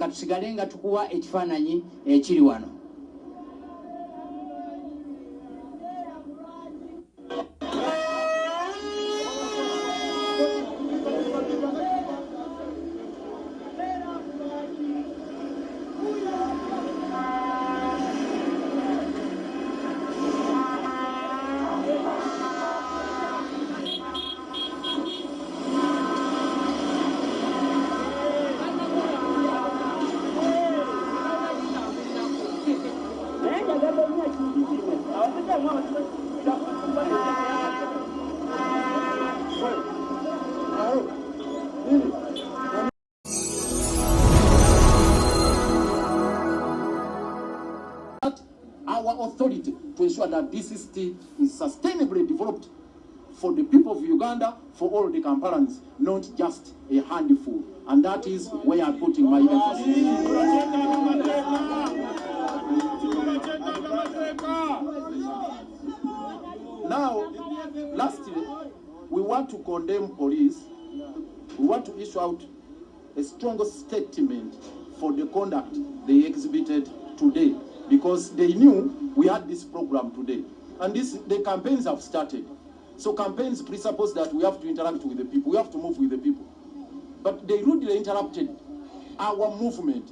katusigale nga tukuwa ekifaananyi ekiri wano. Our authority to ensure that this city is sustainably developed for the people of Uganda, for all the Kamparans, not just a handful. And that is where I'm putting my emphasis. Now, lastly, we want to condemn police. We want to issue out a strong statement for the conduct they exhibited today, because they knew we had this program today. And the campaigns have started. So campaigns presuppose that we have to interact with the people, we have to move with the people. But they rudely interrupted our movement.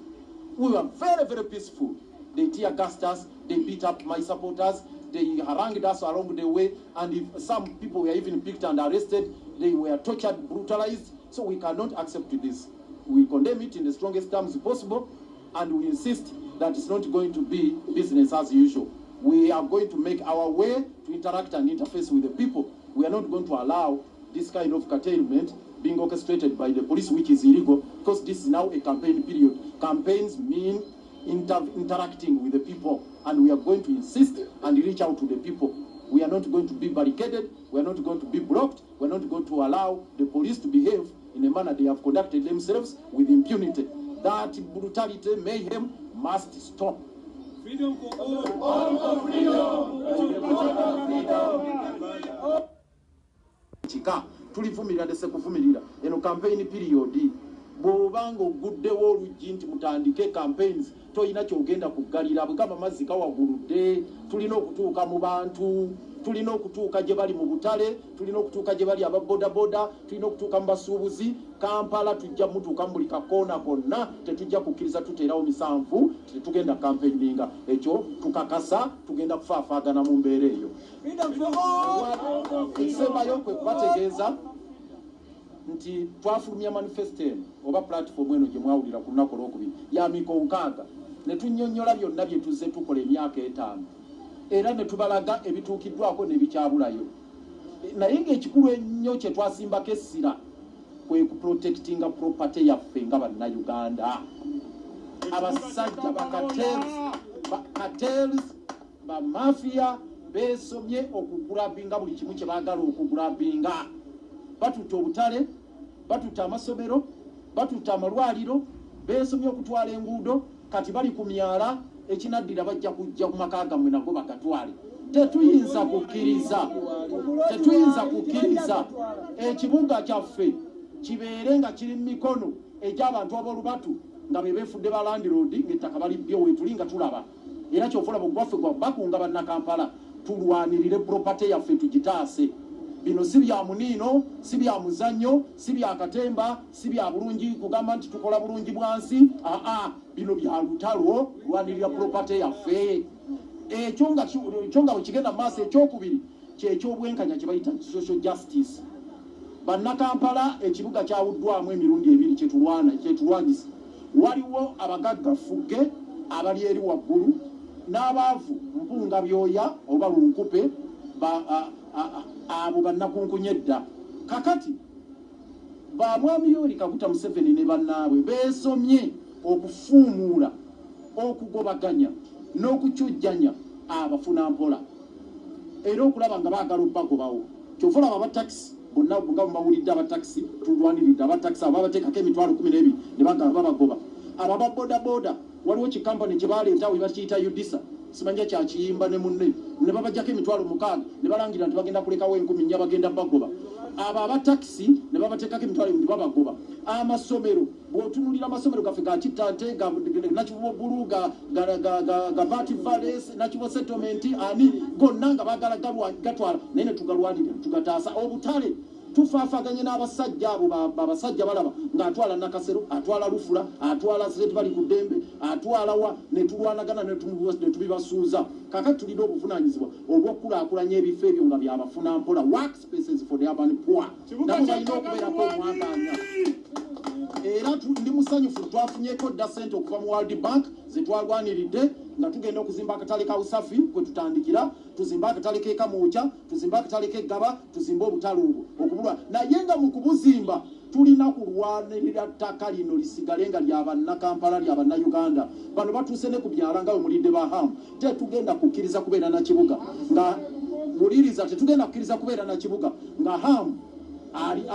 We were very, very peaceful. They tear gassed us, they beat up my supporters, they harangued us along the way, and if some people were even picked and arrested, they were tortured, brutalized. So we cannot accept this. We condemn it in the strongest terms possible, and we insist that it's not going to be business as usual. We are going to make our way to interact and interface with the people. We are not going to allow this kind of curtailment being orchestrated by the police, which is illegal, because this is now a campaign period. Campaigns mean interacting with the people, and we are going to insist and reach out to the people. We are not going to be barricaded, we are not going to be blocked, we are not going to allow the police to behave in a manner they have conducted themselves with impunity. That brutality, mayhem must stop. Freedom for all for freedom. Chika tulivumirira ndese kuvumirira eno campaign period bwobanga oguddewo oluggi nti mutandike campaigns toyina kyogenda kugalira bwekaba mazzi kawaguludde. Tulina okutuuka mu bantu, tulina okutuuka gye bali mu butale, tulina okutuuka gye bali ababodaboda, tulina okutuuka mu basuubuzi. Kampala tujja mutuuka mu buli kakoona konna, tetujja kukkiriza tuteerawo misanvu tetugenda campaigninga. Ekyo tukakasa tugenda kufaafaagana mu mbeera eyo. Ekisembayo kwe kubategeeza nti twafulumya manifesto eno oba platform eno gye mwawulira ku lunaku olwokubiri ya miko 6 ne tunnyonnyola byonna bye tuzze tukola emyaka 5 era ne tubalaga ebituukiddwako n'ebikyabulayo. Naye ng'ekikulu ennyo kye twasimbako essira kwe kuprotectinga property yaffe nga bannayuganda. Abasajja bakatels bamafia beesomye okugulabinga buli kimu kye baagala okugulabinga. Batuta obutale, batuta amasomero, batuta amalwaliro, beesomye okutwala enguudo, kati bali ku myala, ekinaddira bajja kujja ku maka gammwe nago bagatwale. Tetuyinza kukkiriza ekibuga kyaffe kibeere nga kiri mu mikono egy'abantu ab'olubatu nga be beefudde ba landiroodi ng'ettaka balibbyo wetuli nga tulaba. Era kyofuna bugwaffe gwa bakunga bannakampala tulwanirire property yaffe tugitaase. Bino si bya muniino, si bya muzannyo, si bya katemba, si bya bulungi kugamba nti tukola bulungi bwansi. Bino bya lutalo lwanirira property yaffe. Ekyo nga wekigenda mu maaso ekyokubiri kyekyobwenkanya kye bayita social justice. Bannakampala ekibuga kyawuddwamu emirundi ebiri kyetulwanyisa. Waliwo abagaggafugge abali eri waggulu n'abaavu mpunga byoya oba lunkupe abo bannakunkunya edda. Kakati Bamwami Yoweri Kaguta Museveni ne bannaabwe beesomye okufuumuula, okugobaganya n'okukyujjanya abafuna mpola era okulaba nga baagala okubagobawo. Kyofuna abataxi bonna nga mubawulidde abataxi tulwaniridde abataxi ababateekako emitwalo 12 ne bagala babagoba. Ababodaboda waliwo kikampani kye baleetawo bakiyita Udisa simanja kyakiyimba ne munne ne babajjako emitwalo 6 ne balangira nti bagenda kulekawo 10 bagenda bagoba. Abo abataxi ne babateekako emitwalo 2 babagoba. Amasomero bw'otunulira amasomero gaffe ga Kitante Nakivubo Bulu ga Vati Valles Nakivubo Settlement ani gonna nga baagala gatwala naye ne tugalwanira tugataasa obutale tufaafaganye n'abasajja abo babasajja balaba ng'atwala Nakasero atwala Lufula atwala Sete bali ku ddembe atwala wa ne tulwanagana ne tubibasuuza kakati tulina obuvunaanyizibwa obw'okulaakulanya ebifo ebyo nga byabafuna mpola work spaces for the urban poor nabo balina okubeerako omwaganya era ndi musanyufu twafunyeko dda ssente okuva mu World Bank zetwalwaniridde nga tugenda okuzimba akatale ka Usafi kwe tutandikira tuzimba akatale ke Kamuucha tuzimba akatale ke Gaba tuzimba obutale obwo okubulwa naye nga mu kubuzimba tulina kulwanirira ttaka lino lisigale nga ly'abannakampala ly'abannayuganda bano batuuse ne ku byala nga bwe mulidde bahamu tetugenda kukkiriza kubeera na kibuga nga muliriza tetugenda kukkiriza kubeera na kibuga nga hamu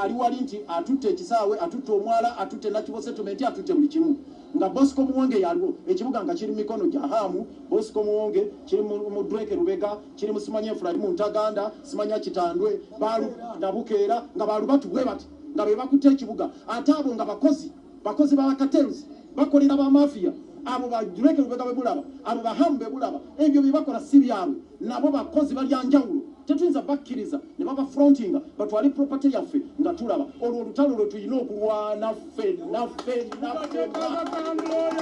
ali wali nti atutte ekisaawe atutte omwala atutte Nakivubo Settlement atutte buli kimu nga Bosco Muwonge yaliwo ekibuga nga kiri mikono gya hamu Bosco Muwonge kiri mu Drake Rubega kiri mu Simanya Enfula mu Ntaganda Simanya Kitandwe balu nabukeera nga balu batubwe bati nga be bakutte ekibuga ate abo nga bakozi ba cartels bakolera ba mafia abo ba Drake Rubega bebulaba abo ba hamu bebulaba ebyo bibakola si byabwe nabo bakozi balyanjawulo tetuyinza bakkiriza ne baba frontinga batwali property yaffe nga tulaba olwo olutalo lwe tulina okulwana naffe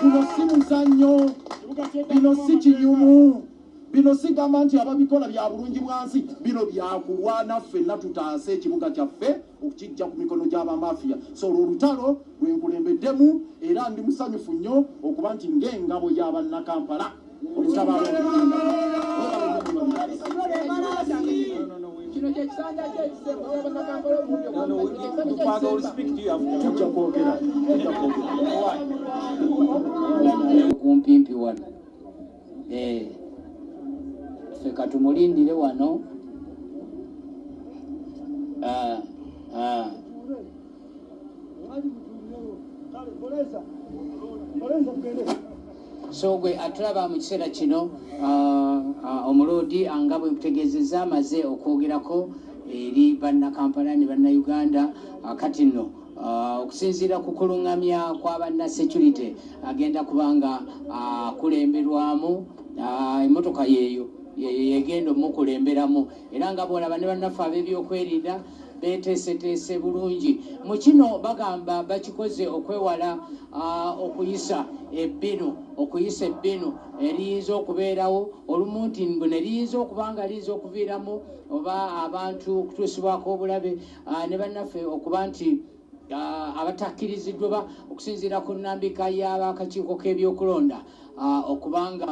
bino si muzannyo bino si kinyumu bino si gamba nti ababikola bya bulungi bwansi bino byakulwana ffenna tutaase ekibuga kyaffe okukijja ku mikono gy'abamafiya so olwo olutalo lwenkulembeddemu era ndi musanyufu nnyo okuba nti ng'engabo y'abannakampala kumpimpi wano ffe katumulindire wano so gwe atulaba mu kiseera kino Muloodi nga bwe nkutegeezezza amaze okwogerako eri bannakampala ne bannayuganda kati nno okusinziira ku kulungamya kw'abanna security agenda kubanga kulemberwamu emmotoka yeeyo yegenda omukulemberamu era nga bwolaba ne bannaffe ab'ebyokwerinda beteeseteese bulungi mu kino bagamba bakikoze okwewala okuyisa ebbinu eriyinza okubeerawo olumu nti ne liyinza okuba nga liyinza okuviiramu oba abantu okutuusibwako obulabe ne bannaffe okuba nti abatakkiriziddwa ba okusinziira ku nnambika y'abakakiiko k'ebyokulonda okubanga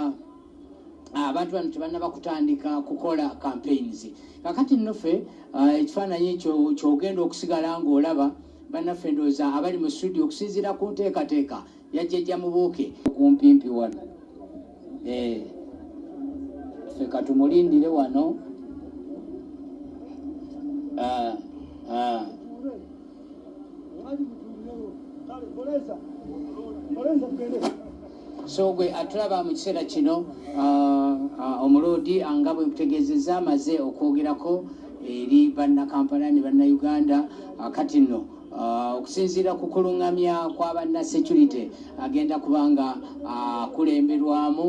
abantu bano tebannaba kutandika kukola campaigns kakati nnoffe ekifaananyi kyogenda okusigala ng'olaba bannaffe ndowooza abali mu studio okusinziira ku nteekateeka yajjajja mubuuke kumpimpi wano ffe katumulindire wano so gwe atulaba mu kiseera kino Muloodi nga bwe nkutegeezezza amaze okwogerako eri bannakampala ne bannayuganda kati nno okusinziira ku kulungamya kw'abanna security agenda kubanga kulemberwamu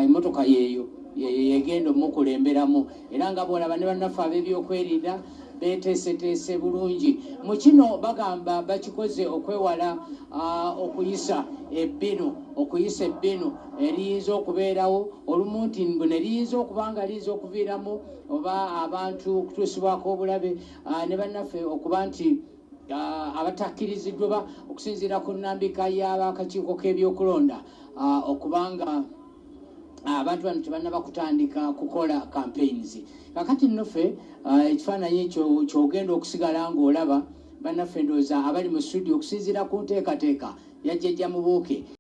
emmotoka yeeyo yegenda omukulemberamu era nga bwolaba ne bannaffe ab'ebyokwerinda beteeseteese bulungi mu kino bagamba bakikoze okwewala okuyisa ebbinu eriyinza okubeerawo olumu nti ne liyinza okuba nga liyinza okuviiramu oba abantu okutuusibwako obulabe ne bannaffe okuba nti abatakkiriziddwa ba okusinziira ku nnambika y'abakakiiko k'ebyokulonda okubanga abantu bano tebannaba kutandika kukola campaigns kakati nnoffe ekifaananyi kyogenda okusigala ng'olaba bannaffe ndowooza abali mu studio okusinziira ku nteekateeka yajjajja mubuuke